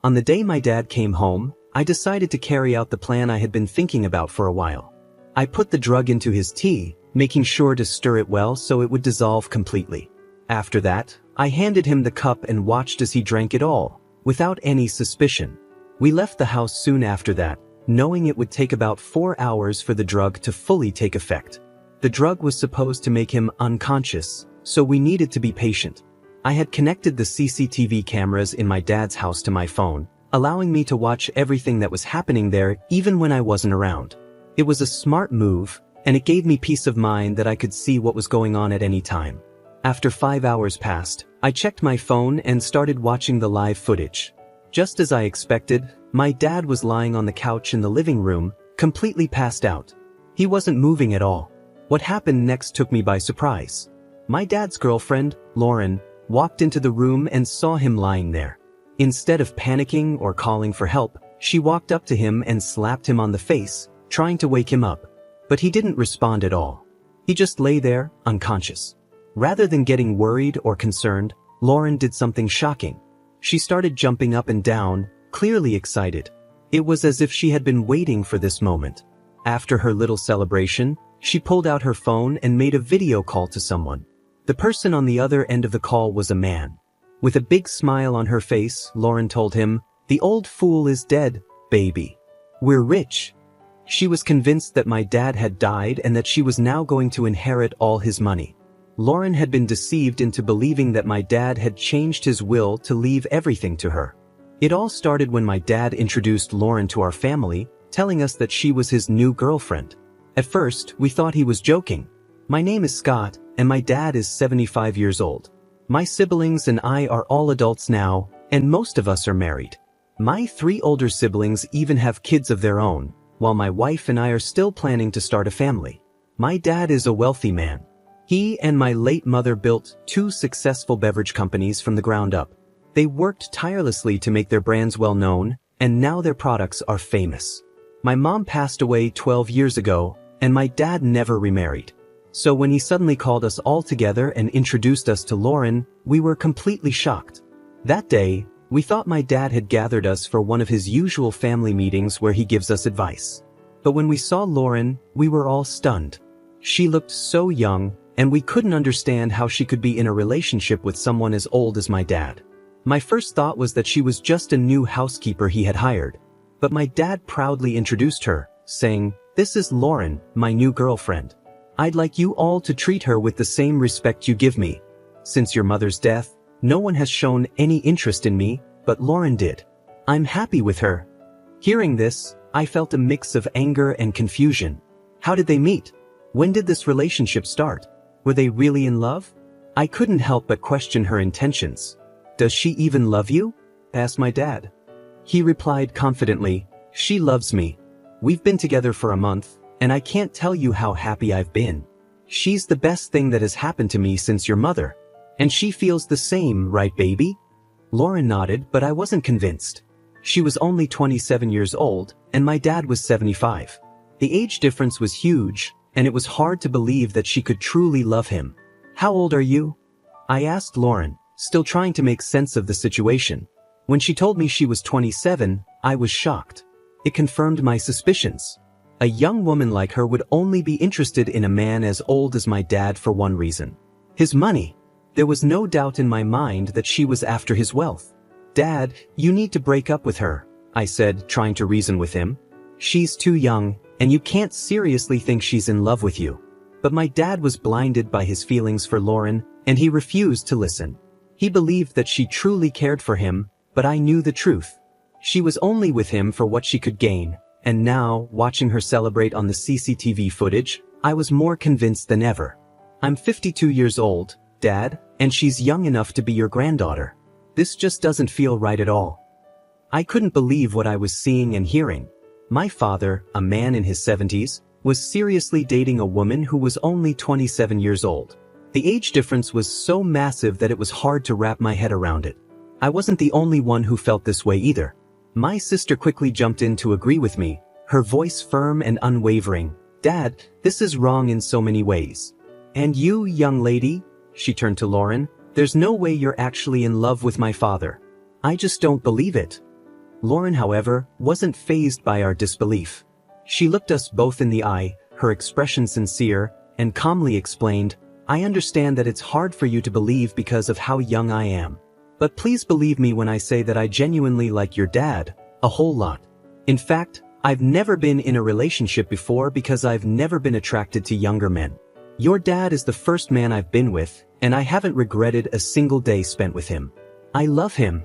On the day my dad came home, I decided to carry out the plan I had been thinking about for a while. I put the drug into his tea, making sure to stir it well so it would dissolve completely. After that, I handed him the cup and watched as he drank it all, without any suspicion. We left the house soon after that, knowing it would take about 4 hours for the drug to fully take effect. The drug was supposed to make him unconscious, so we needed to be patient. I had connected the CCTV cameras in my dad's house to my phone, allowing me to watch everything that was happening there even when I wasn't around. It was a smart move, and it gave me peace of mind that I could see what was going on at any time. After 5 hours passed, I checked my phone and started watching the live footage. Just as I expected, my dad was lying on the couch in the living room, completely passed out. He wasn't moving at all. What happened next took me by surprise. My dad's girlfriend, Lauren, walked into the room and saw him lying there. Instead of panicking or calling for help, she walked up to him and slapped him on the face, trying to wake him up. But he didn't respond at all. He just lay there, unconscious. Rather than getting worried or concerned, Lauren did something shocking. She started jumping up and down, clearly excited. It was as if she had been waiting for this moment. After her little celebration, she pulled out her phone and made a video call to someone. The person on the other end of the call was a man. With a big smile on her face, Lauren told him, "The old fool is dead, baby. We're rich." She was convinced that my dad had died and that she was now going to inherit all his money. Lauren had been deceived into believing that my dad had changed his will to leave everything to her. It all started when my dad introduced Lauren to our family, telling us that she was his new girlfriend. At first, we thought he was joking. My name is Scott, and my dad is 75 years old. My siblings and I are all adults now, and most of us are married. My 3 older siblings even have kids of their own, while my wife and I are still planning to start a family. My dad is a wealthy man. He and my late mother built 2 successful beverage companies from the ground up. They worked tirelessly to make their brands well known, and now their products are famous. My mom passed away 12 years ago, and my dad never remarried. So when he suddenly called us all together and introduced us to Lauren, we were completely shocked. That day, we thought my dad had gathered us for one of his usual family meetings where he gives us advice. But when we saw Lauren, we were all stunned. She looked so young, and we couldn't understand how she could be in a relationship with someone as old as my dad. My first thought was that she was just a new housekeeper he had hired. But my dad proudly introduced her, saying, "This is Lauren, my new girlfriend. I'd like you all to treat her with the same respect you give me. Since your mother's death, no one has shown any interest in me, but Lauren did. I'm happy with her." Hearing this, I felt a mix of anger and confusion. How did they meet? When did this relationship start? Were they really in love? I couldn't help but question her intentions. "Does she even love you?" asked my dad. He replied confidently, "She loves me. We've been together for a month, and I can't tell you how happy I've been. She's the best thing that has happened to me since your mother. And she feels the same, right, baby?" Lauren nodded, but I wasn't convinced. She was only 27 years old, and my dad was 75. The age difference was huge, and it was hard to believe that she could truly love him. "How old are you?" I asked Lauren, still trying to make sense of the situation. When she told me she was 27, I was shocked. It confirmed my suspicions. A young woman like her would only be interested in a man as old as my dad for one reason: his money. There was no doubt in my mind that she was after his wealth. "Dad, you need to break up with her," I said, trying to reason with him. "She's too young, and you can't seriously think she's in love with you." But my dad was blinded by his feelings for Lauren, and he refused to listen. He believed that she truly cared for him, but I knew the truth. She was only with him for what she could gain, and now, watching her celebrate on the CCTV footage, I was more convinced than ever. "I'm 52 years old, Dad, and she's young enough to be your granddaughter. This just doesn't feel right at all." I couldn't believe what I was seeing and hearing. My father, a man in his 70s, was seriously dating a woman who was only 27 years old. The age difference was so massive that it was hard to wrap my head around it. I wasn't the only one who felt this way either. My sister quickly jumped in to agree with me, her voice firm and unwavering. "Dad, this is wrong in so many ways. And you, young lady," she turned to Lauren, "there's no way you're actually in love with my father. I just don't believe it." Lauren, however, wasn't fazed by our disbelief. She looked us both in the eye, her expression sincere, and calmly explained, "I understand that it's hard for you to believe because of how young I am. But please believe me when I say that I genuinely like your dad, a whole lot. In fact, I've never been in a relationship before because I've never been attracted to younger men. Your dad is the first man I've been with, and I haven't regretted a single day spent with him. I love him."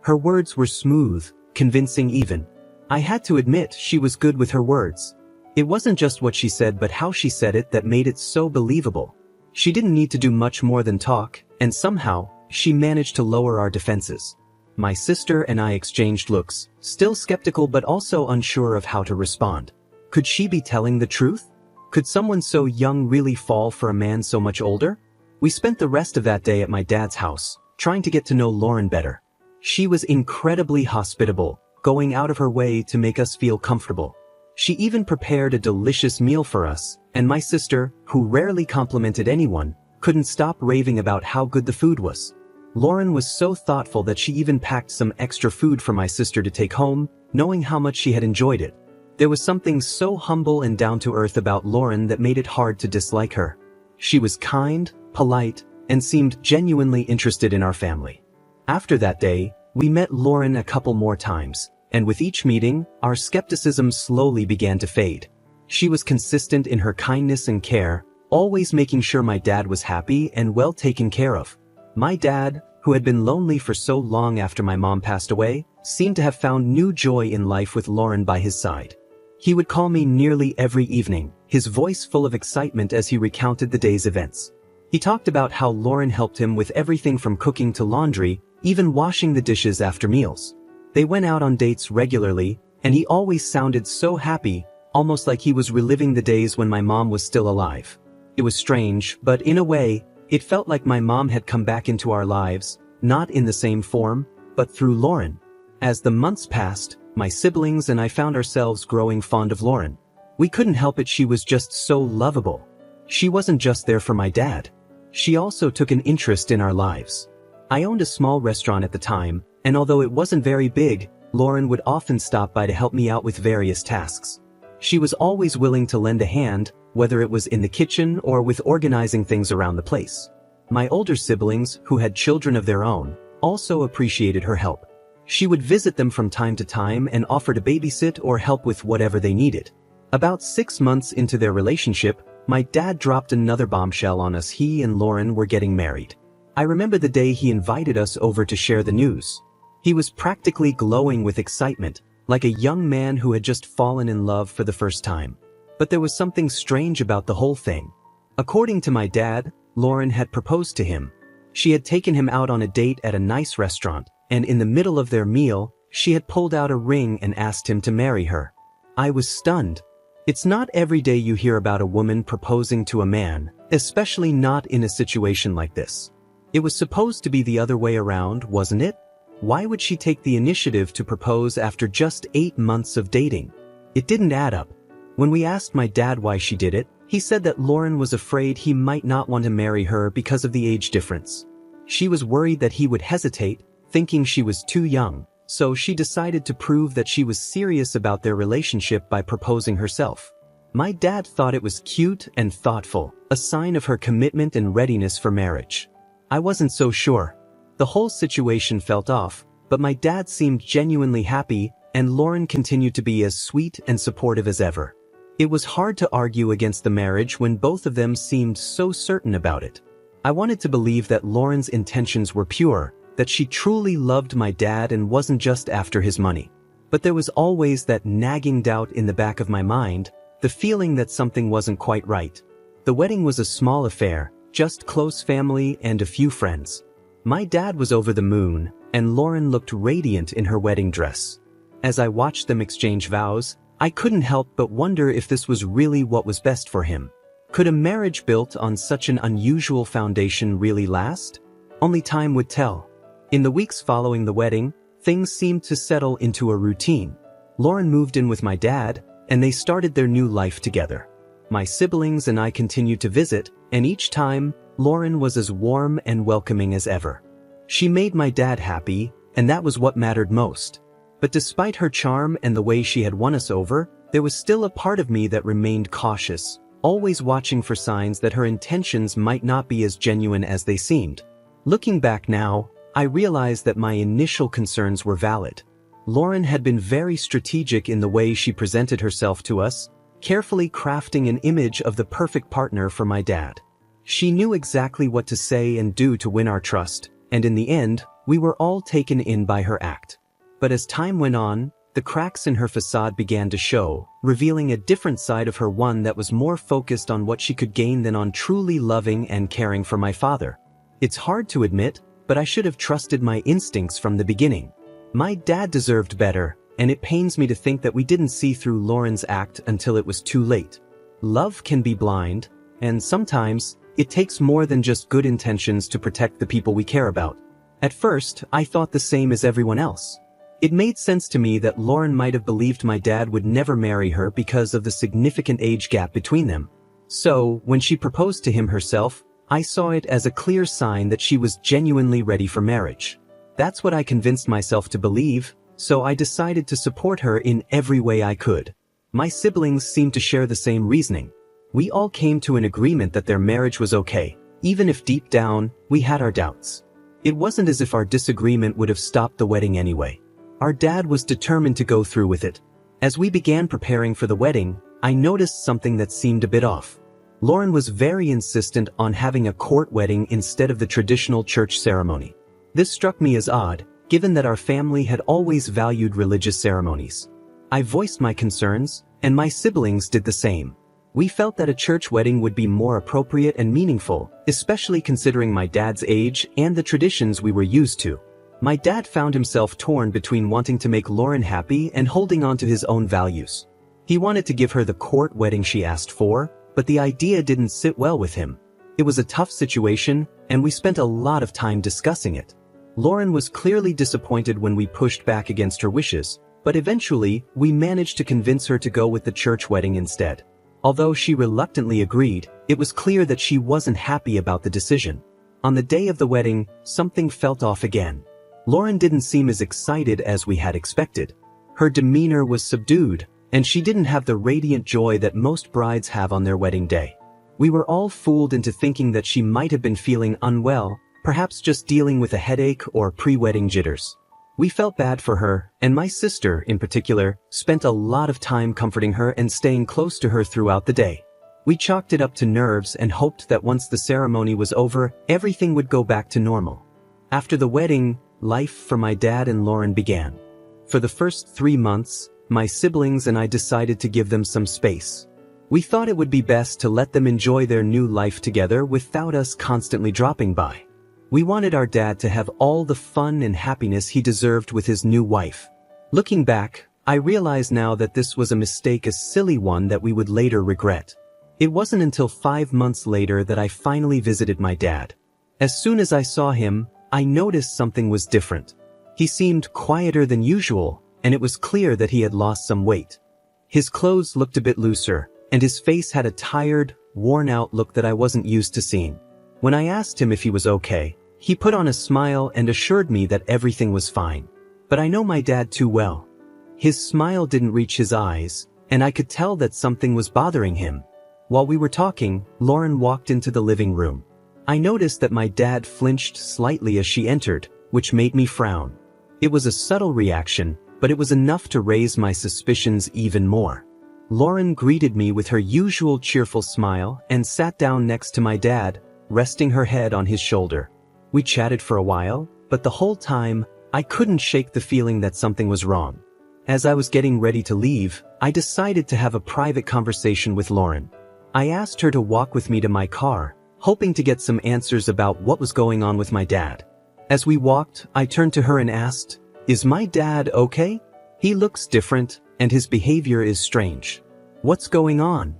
Her words were smooth, convincing even. I had to admit she was good with her words. It wasn't just what she said but how she said it that made it so believable. She didn't need to do much more than talk, and somehow, she managed to lower our defenses. My sister and I exchanged looks, still skeptical but also unsure of how to respond. Could she be telling the truth? Could someone so young really fall for a man so much older? We spent the rest of that day at my dad's house, trying to get to know Lauren better. She was incredibly hospitable, going out of her way to make us feel comfortable. She even prepared a delicious meal for us, and my sister, who rarely complimented anyone, couldn't stop raving about how good the food was. Lauren was so thoughtful that she even packed some extra food for my sister to take home, knowing how much she had enjoyed it. There was something so humble and down-to-earth about Lauren that made it hard to dislike her. She was kind, polite, and seemed genuinely interested in our family. After that day, we met Lauren a couple more times, and with each meeting, our skepticism slowly began to fade. She was consistent in her kindness and care, always making sure my dad was happy and well taken care of. My dad, who had been lonely for so long after my mom passed away, seemed to have found new joy in life with Lauren by his side. He would call me nearly every evening, his voice full of excitement as he recounted the day's events. He talked about how Lauren helped him with everything from cooking to laundry, even washing the dishes after meals. They went out on dates regularly, and he always sounded so happy, almost like he was reliving the days when my mom was still alive. It was strange, but in a way, it felt like my mom had come back into our lives, not in the same form, but through Lauren. As the months passed, my siblings and I found ourselves growing fond of Lauren. We couldn't help it, she was just so lovable. She wasn't just there for my dad. She also took an interest in our lives. I owned a small restaurant at the time, and although it wasn't very big, Lauren would often stop by to help me out with various tasks. She was always willing to lend a hand, whether it was in the kitchen or with organizing things around the place. My older siblings, who had children of their own, also appreciated her help. She would visit them from time to time and offer to babysit or help with whatever they needed. About 6 months into their relationship, my dad dropped another bombshell on us. He and Lauren were getting married. I remember the day he invited us over to share the news. He was practically glowing with excitement, like a young man who had just fallen in love for the first time. But there was something strange about the whole thing. According to my dad, Lauren had proposed to him. She had taken him out on a date at a nice restaurant, and in the middle of their meal, she had pulled out a ring and asked him to marry her. I was stunned. It's not every day you hear about a woman proposing to a man, especially not in a situation like this. It was supposed to be the other way around, wasn't it? Why would she take the initiative to propose after just 8 months of dating? It didn't add up. When we asked my dad why she did it, he said that Lauren was afraid he might not want to marry her because of the age difference. She was worried that he would hesitate, thinking she was too young, so she decided to prove that she was serious about their relationship by proposing herself. My dad thought it was cute and thoughtful, a sign of her commitment and readiness for marriage. I wasn't so sure. The whole situation felt off, but my dad seemed genuinely happy, and Lauren continued to be as sweet and supportive as ever. It was hard to argue against the marriage when both of them seemed so certain about it. I wanted to believe that Lauren's intentions were pure, that she truly loved my dad and wasn't just after his money. But there was always that nagging doubt in the back of my mind, the feeling that something wasn't quite right. The wedding was a small affair, just close family and a few friends. My dad was over the moon, and Lauren looked radiant in her wedding dress. As I watched them exchange vows, I couldn't help but wonder if this was really what was best for him. Could a marriage built on such an unusual foundation really last? Only time would tell. In the weeks following the wedding, things seemed to settle into a routine. Lauren moved in with my dad, and they started their new life together. My siblings and I continued to visit, and each time, Lauren was as warm and welcoming as ever. She made my dad happy, and that was what mattered most. But despite her charm and the way she had won us over, there was still a part of me that remained cautious, always watching for signs that her intentions might not be as genuine as they seemed. Looking back now, I realized that my initial concerns were valid. Lauren had been very strategic in the way she presented herself to us, carefully crafting an image of the perfect partner for my dad. She knew exactly what to say and do to win our trust, and in the end, we were all taken in by her act. But as time went on, the cracks in her facade began to show, revealing a different side of her, one that was more focused on what she could gain than on truly loving and caring for my father. It's hard to admit, but I should have trusted my instincts from the beginning. My dad deserved better, and it pains me to think that we didn't see through Lauren's act until it was too late. Love can be blind, and sometimes, it takes more than just good intentions to protect the people we care about. At first, I thought the same as everyone else. It made sense to me that Lauren might have believed my dad would never marry her because of the significant age gap between them. So, when she proposed to him herself, I saw it as a clear sign that she was genuinely ready for marriage. That's what I convinced myself to believe, so I decided to support her in every way I could. My siblings seemed to share the same reasoning. We all came to an agreement that their marriage was okay, even if deep down, we had our doubts. It wasn't as if our disagreement would have stopped the wedding anyway. Our dad was determined to go through with it. As we began preparing for the wedding, I noticed something that seemed a bit off. Lauren was very insistent on having a court wedding instead of the traditional church ceremony. This struck me as odd, given that our family had always valued religious ceremonies. I voiced my concerns, and my siblings did the same. We felt that a church wedding would be more appropriate and meaningful, especially considering my dad's age and the traditions we were used to. My dad found himself torn between wanting to make Lauren happy and holding on to his own values. He wanted to give her the court wedding she asked for, but the idea didn't sit well with him. It was a tough situation, and we spent a lot of time discussing it. Lauren was clearly disappointed when we pushed back against her wishes, but eventually, we managed to convince her to go with the church wedding instead. Although she reluctantly agreed, it was clear that she wasn't happy about the decision. On the day of the wedding, something felt off again. Lauren didn't seem as excited as we had expected. Her demeanor was subdued, and she didn't have the radiant joy that most brides have on their wedding day. We were all fooled into thinking that she might have been feeling unwell, perhaps just dealing with a headache or pre-wedding jitters. We felt bad for her, and my sister, in particular, spent a lot of time comforting her and staying close to her throughout the day. We chalked it up to nerves and hoped that once the ceremony was over, everything would go back to normal. After the wedding, life for my dad and Lauren began. For the first 3 months, my siblings and I decided to give them some space. We thought it would be best to let them enjoy their new life together without us constantly dropping by. We wanted our dad to have all the fun and happiness he deserved with his new wife. Looking back, I realize now that this was a mistake, a silly one that we would later regret. It wasn't until 5 months later that I finally visited my dad. As soon as I saw him, I noticed something was different. He seemed quieter than usual, and it was clear that he had lost some weight. His clothes looked a bit looser, and his face had a tired, worn-out look that I wasn't used to seeing. When I asked him if he was okay, he put on a smile and assured me that everything was fine. But I know my dad too well. His smile didn't reach his eyes, and I could tell that something was bothering him. While we were talking, Lauren walked into the living room. I noticed that my dad flinched slightly as she entered, which made me frown. It was a subtle reaction, but it was enough to raise my suspicions even more. Lauren greeted me with her usual cheerful smile and sat down next to my dad, resting her head on his shoulder. We chatted for a while, but the whole time, I couldn't shake the feeling that something was wrong. As I was getting ready to leave, I decided to have a private conversation with Lauren. I asked her to walk with me to my car, hoping to get some answers about what was going on with my dad. As we walked, I turned to her and asked, "Is my dad okay? He looks different, and his behavior is strange. What's going on?"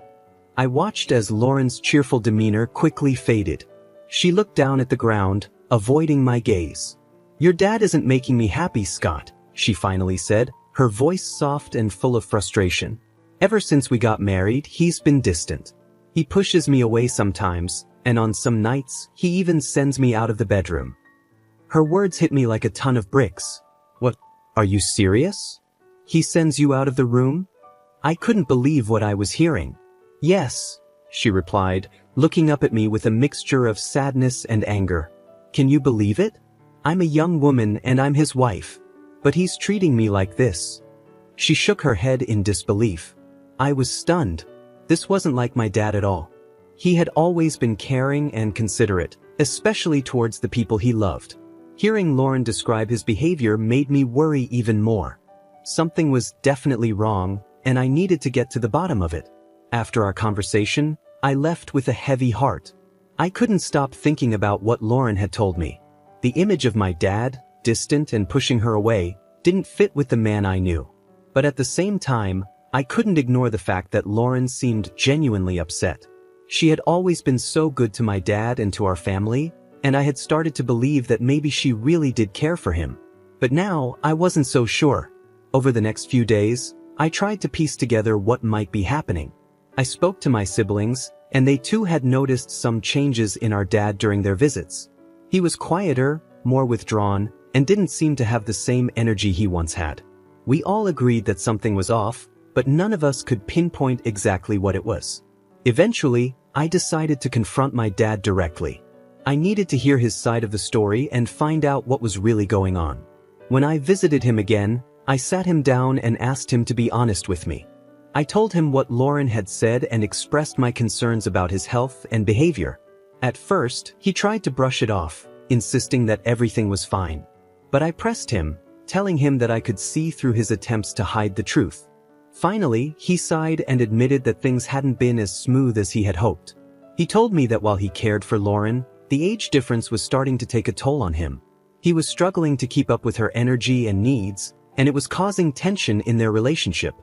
I watched as Lauren's cheerful demeanor quickly faded. She looked down at the ground, avoiding my gaze. "Your dad isn't making me happy, Scott," she finally said, her voice soft and full of frustration. "Ever since we got married, he's been distant. He pushes me away sometimes, and on some nights, he even sends me out of the bedroom." Her words hit me like a ton of bricks. Are you serious? He sends you out of the room? I couldn't believe what I was hearing. Yes, she replied, looking up at me with a mixture of sadness and anger. Can you believe it? I'm a young woman and I'm his wife. But he's treating me like this. She shook her head in disbelief. I was stunned. This wasn't like my dad at all. He had always been caring and considerate, especially towards the people he loved. Hearing Lauren describe his behavior made me worry even more. Something was definitely wrong, and I needed to get to the bottom of it. After our conversation, I left with a heavy heart. I couldn't stop thinking about what Lauren had told me. The image of my dad, distant and pushing her away, didn't fit with the man I knew. But at the same time, I couldn't ignore the fact that Lauren seemed genuinely upset. She had always been so good to my dad and to our family, and I had started to believe that maybe she really did care for him. But now, I wasn't so sure. Over the next few days, I tried to piece together what might be happening. I spoke to my siblings, and they too had noticed some changes in our dad during their visits. He was quieter, more withdrawn, and didn't seem to have the same energy he once had. We all agreed that something was off, but none of us could pinpoint exactly what it was. Eventually, I decided to confront my dad directly. I needed to hear his side of the story and find out what was really going on. When I visited him again, I sat him down and asked him to be honest with me. I told him what Lauren had said and expressed my concerns about his health and behavior. At first, he tried to brush it off, insisting that everything was fine. But I pressed him, telling him that I could see through his attempts to hide the truth. Finally, he sighed and admitted that things hadn't been as smooth as he had hoped. He told me that while he cared for Lauren, the age difference was starting to take a toll on him. He was struggling to keep up with her energy and needs, and it was causing tension in their relationship.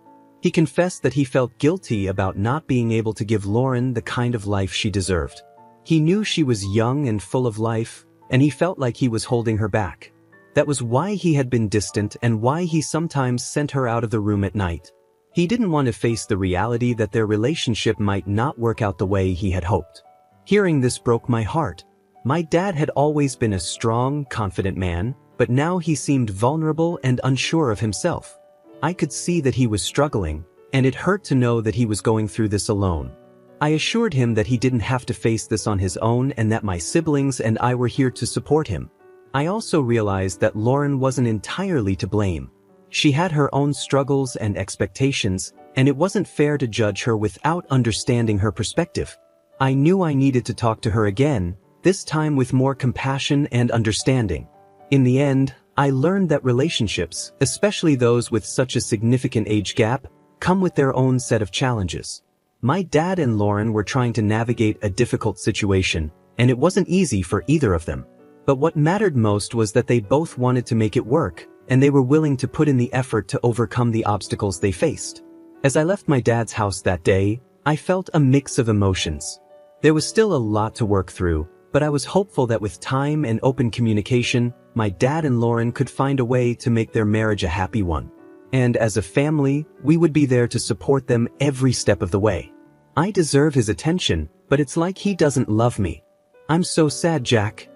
He confessed that he felt guilty about not being able to give Lauren the kind of life she deserved. He knew she was young and full of life, and he felt like he was holding her back. That was why he had been distant and why he sometimes sent her out of the room at night. He didn't want to face the reality that their relationship might not work out the way he had hoped. Hearing this broke my heart. My dad had always been a strong, confident man, but now he seemed vulnerable and unsure of himself. I could see that he was struggling, and it hurt to know that he was going through this alone. I assured him that he didn't have to face this on his own and that my siblings and I were here to support him. I also realized that Lauren wasn't entirely to blame. She had her own struggles and expectations, and it wasn't fair to judge her without understanding her perspective. I knew I needed to talk to her again, this time with more compassion and understanding. In the end, I learned that relationships, especially those with such a significant age gap, come with their own set of challenges. My dad and Lauren were trying to navigate a difficult situation, and it wasn't easy for either of them. But what mattered most was that they both wanted to make it work, and they were willing to put in the effort to overcome the obstacles they faced. As I left my dad's house that day, I felt a mix of emotions. There was still a lot to work through, but I was hopeful that with time and open communication, my dad and Lauren could find a way to make their marriage a happy one. And as a family, we would be there to support them every step of the way. I deserve his attention, but it's like he doesn't love me. I'm so sad, Jack.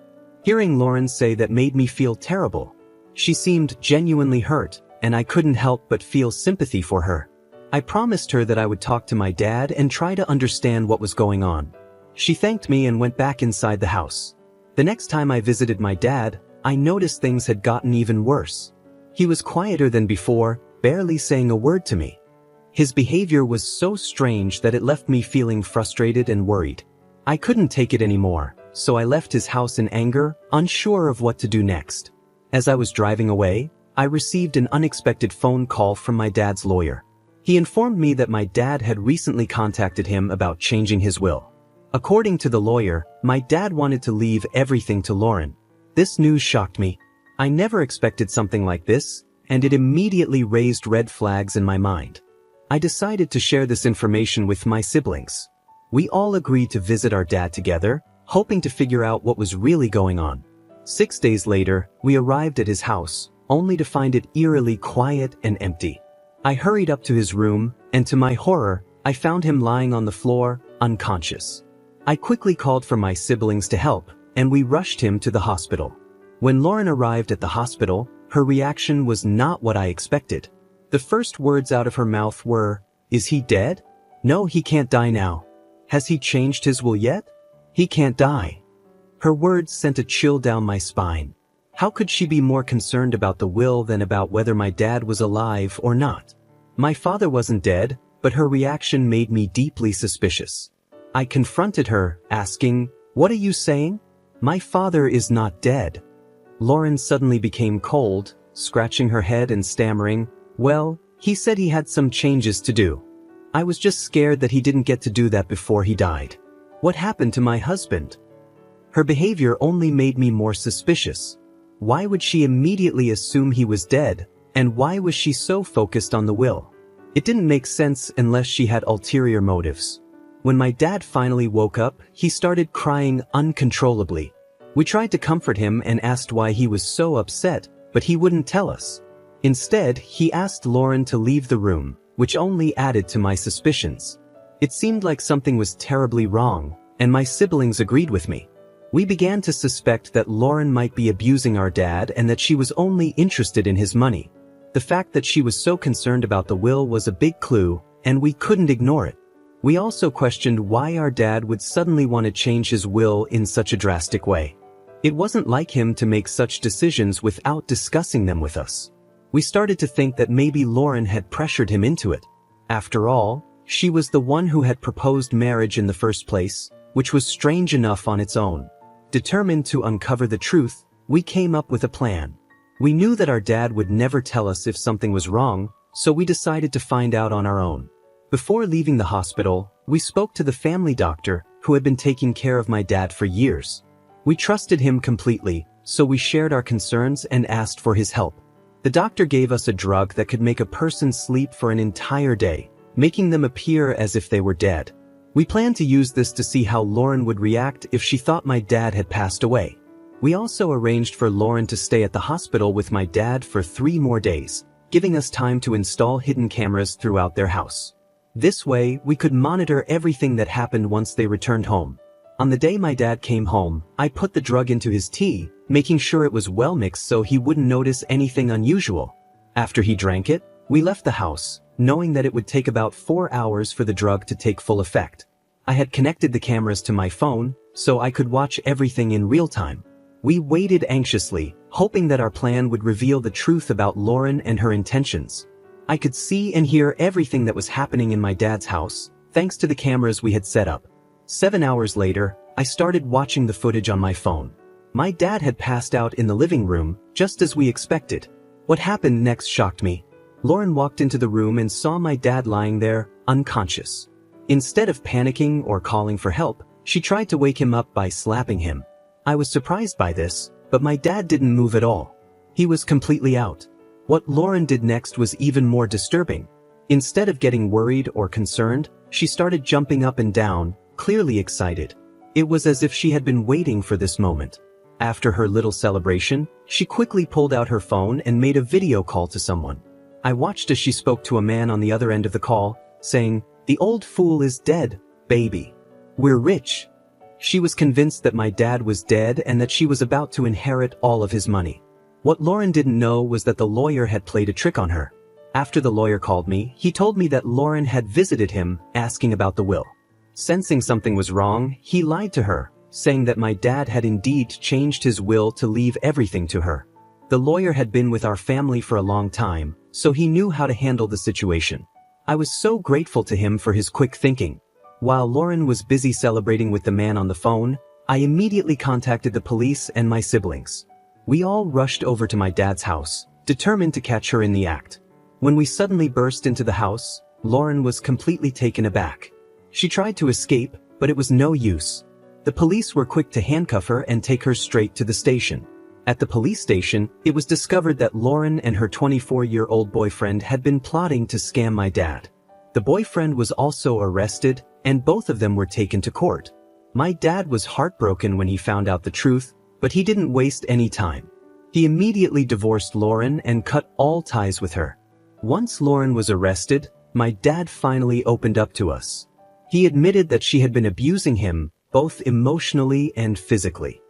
Hearing Lauren say that made me feel terrible. She seemed genuinely hurt, and I couldn't help but feel sympathy for her. I promised her that I would talk to my dad and try to understand what was going on. She thanked me and went back inside the house. The next time I visited my dad, I noticed things had gotten even worse. He was quieter than before, barely saying a word to me. His behavior was so strange that it left me feeling frustrated and worried. I couldn't take it anymore, so I left his house in anger, unsure of what to do next. As I was driving away, I received an unexpected phone call from my dad's lawyer. He informed me that my dad had recently contacted him about changing his will. According to the lawyer, my dad wanted to leave everything to Lauren. This news shocked me. I never expected something like this, and it immediately raised red flags in my mind. I decided to share this information with my siblings. We all agreed to visit our dad together, hoping to figure out what was really going on. 6 days later, we arrived at his house, only to find it eerily quiet and empty. I hurried up to his room, and to my horror, I found him lying on the floor, unconscious. I quickly called for my siblings to help, and we rushed him to the hospital. When Lauren arrived at the hospital, Her reaction was not what I expected. The first words out of her mouth were, "Is he dead? No, he can't die now. Has he changed his will yet? He can't die." Her words sent a chill down my spine. How could she be more concerned about the will than about whether my dad was alive or not? My father wasn't dead, but her reaction made me deeply suspicious. I confronted her, asking, "What are you saying? My father is not dead." Lauren suddenly became cold, scratching her head and stammering, "Well, he said he had some changes to do. I was just scared that he didn't get to do that before he died. What happened to my husband?" Her behavior only made me more suspicious. Why would she immediately assume he was dead, and why was she so focused on the will? It didn't make sense unless she had ulterior motives. When my dad finally woke up, he started crying uncontrollably. We tried to comfort him and asked why he was so upset, but he wouldn't tell us. Instead, he asked Lauren to leave the room, which only added to my suspicions. It seemed like something was terribly wrong, and my siblings agreed with me. We began to suspect that Lauren might be abusing our dad and that she was only interested in his money. The fact that she was so concerned about the will was a big clue, and we couldn't ignore it. We also questioned why our dad would suddenly want to change his will in such a drastic way. It wasn't like him to make such decisions without discussing them with us. We started to think that maybe Lauren had pressured him into it. After all, she was the one who had proposed marriage in the first place, which was strange enough on its own. Determined to uncover the truth, we came up with a plan. We knew that our dad would never tell us if something was wrong, so we decided to find out on our own. Before leaving the hospital, we spoke to the family doctor who had been taking care of my dad for years. We trusted him completely, so we shared our concerns and asked for his help. The doctor gave us a drug that could make a person sleep for an entire day, making them appear as if they were dead. We planned to use this to see how Lauren would react if she thought my dad had passed away. We also arranged for Lauren to stay at the hospital with my dad for 3 more days, giving us time to install hidden cameras throughout their house. This way, we could monitor everything that happened once they returned home. On the day my dad came home, I put the drug into his tea, making sure it was well mixed so he wouldn't notice anything unusual. After he drank it, we left the house, knowing that it would take about 4 hours for the drug to take full effect. I had connected the cameras to my phone, so I could watch everything in real time. We waited anxiously, hoping that our plan would reveal the truth about Lauren and her intentions. I could see and hear everything that was happening in my dad's house, thanks to the cameras we had set up. 7 hours later, I started watching the footage on my phone. My dad had passed out in the living room, just as we expected. What happened next shocked me. Lauren walked into the room and saw my dad lying there, unconscious. Instead of panicking or calling for help, she tried to wake him up by slapping him. I was surprised by this, but my dad didn't move at all. He was completely out. What Lauren did next was even more disturbing. Instead of getting worried or concerned, she started jumping up and down, clearly excited. It was as if she had been waiting for this moment. After her little celebration, she quickly pulled out her phone and made a video call to someone. I watched as she spoke to a man on the other end of the call, saying, "The old fool is dead, baby. We're rich." She was convinced that my dad was dead and that she was about to inherit all of his money. What Lauren didn't know was that the lawyer had played a trick on her. After the lawyer called me, he told me that Lauren had visited him, asking about the will. Sensing something was wrong, he lied to her, saying that my dad had indeed changed his will to leave everything to her. The lawyer had been with our family for a long time, so he knew how to handle the situation. I was so grateful to him for his quick thinking. While Lauren was busy celebrating with the man on the phone, I immediately contacted the police and my siblings. We all rushed over to my dad's house, determined to catch her in the act. When we suddenly burst into the house, Lauren was completely taken aback. She tried to escape, but it was no use. The police were quick to handcuff her and take her straight to the station. At the police station, it was discovered that Lauren and her 24-year-old boyfriend had been plotting to scam my dad. The boyfriend was also arrested, and both of them were taken to court. My dad was heartbroken when he found out the truth, but he didn't waste any time. He immediately divorced Lauren and cut all ties with her. Once Lauren was arrested, my dad finally opened up to us. He admitted that she had been abusing him, both emotionally and physically.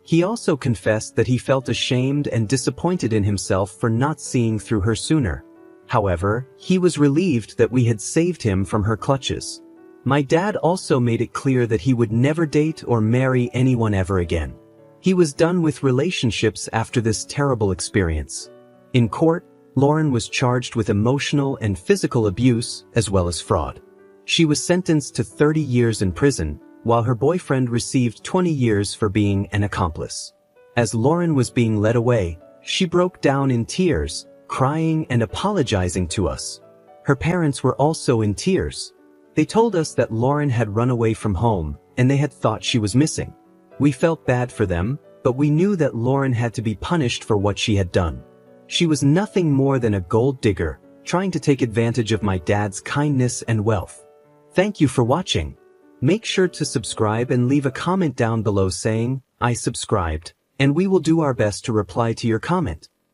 He also confessed that he felt ashamed and disappointed in himself for not seeing through her sooner. However, he was relieved that we had saved him from her clutches. My dad also made it clear that he would never date or marry anyone ever again. He was done with relationships after this terrible experience. In court, Lauren was charged with emotional and physical abuse as well as fraud. She was sentenced to 30 years in prison, while her boyfriend received 20 years for being an accomplice. As Lauren was being led away, she broke down in tears, crying and apologizing to us. Her parents were also in tears. They told us that Lauren had run away from home, and they had thought she was missing. We felt bad for them, but we knew that Lauren had to be punished for what she had done. She was nothing more than a gold digger, trying to take advantage of my dad's kindness and wealth. Thank you for watching. Make sure to subscribe and leave a comment down below saying, "I subscribed," and we will do our best to reply to your comment.